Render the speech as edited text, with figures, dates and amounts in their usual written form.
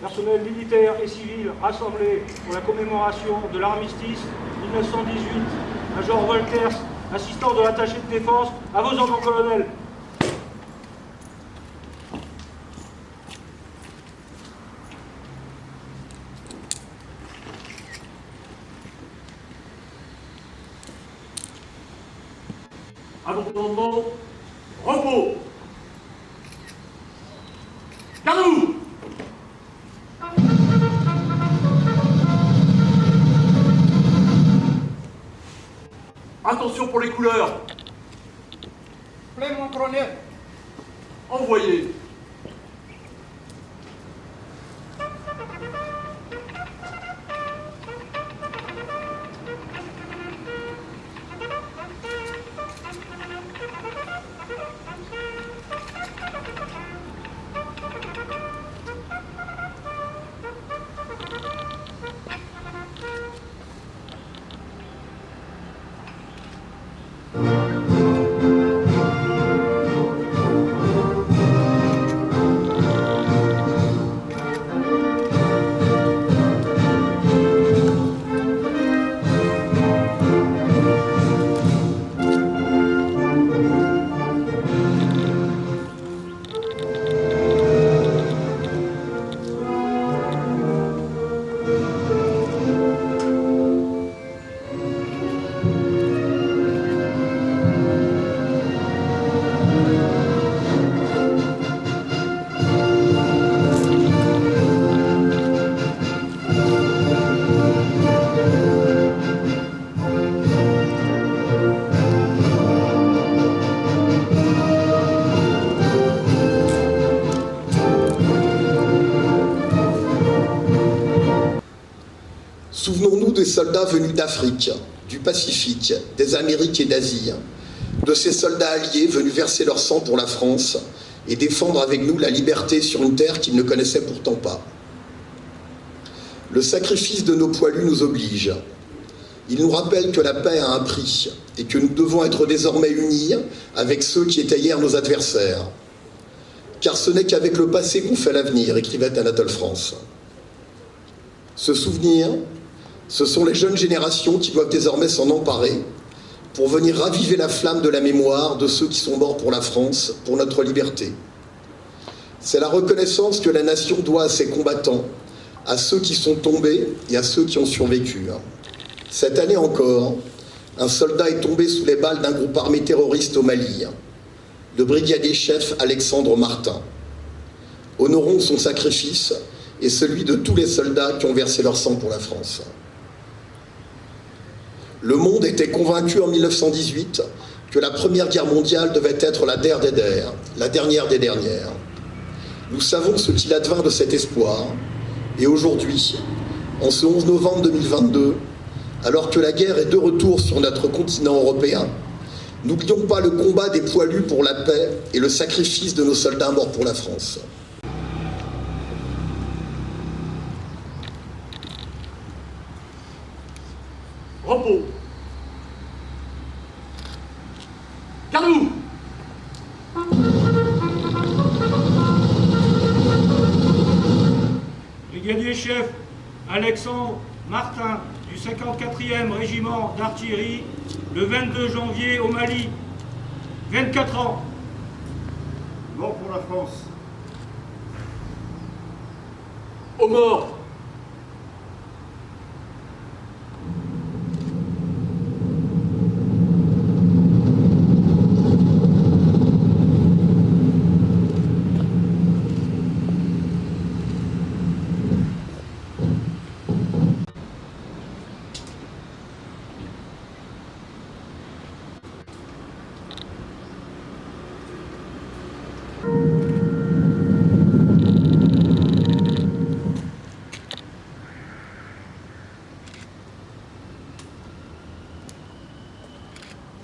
personnel militaire et civil rassemblés pour la commémoration de l'armistice 1918, Major Volkers, assistant de l'attaché de défense, à vos ordres, colonel. Abandonnement, repos. Garde-vous! Attention pour les couleurs. Plein, mon colonel. Envoyez. Souvenons-nous des soldats venus d'Afrique, du Pacifique, des Amériques et d'Asie, de ces soldats alliés venus verser leur sang pour la France et défendre avec nous la liberté sur une terre qu'ils ne connaissaient pourtant pas. Le sacrifice de nos poilus nous oblige. Il nous rappelle que la paix a un prix et que nous devons être désormais unis avec ceux qui étaient hier nos adversaires. Car ce n'est qu'avec le passé qu'on fait l'avenir, écrivait Anatole France. Ce souvenir, ce sont les jeunes générations qui doivent désormais s'en emparer pour venir raviver la flamme de la mémoire de ceux qui sont morts pour la France, pour notre liberté. C'est la reconnaissance que la nation doit à ses combattants, à ceux qui sont tombés et à ceux qui ont survécu. Cette année encore, un soldat est tombé sous les balles d'un groupe armé terroriste au Mali, le brigadier-chef Alexandre Martin. Honorons son sacrifice et celui de tous les soldats qui ont versé leur sang pour la France. Le monde était convaincu en 1918 que la Première Guerre mondiale devait être la der des der, la dernière des dernières. Nous savons ce qu'il advint de cet espoir, et aujourd'hui, en ce 11 novembre 2022, alors que la guerre est de retour sur notre continent européen, n'oublions pas le combat des poilus pour la paix et le sacrifice de nos soldats morts pour la France. Repos. Garde-vous! Brigadier-chef Alexandre Martin du 54e régiment d'artillerie, le 22 janvier au Mali, 24 ans. Mort pour la France. Aux morts!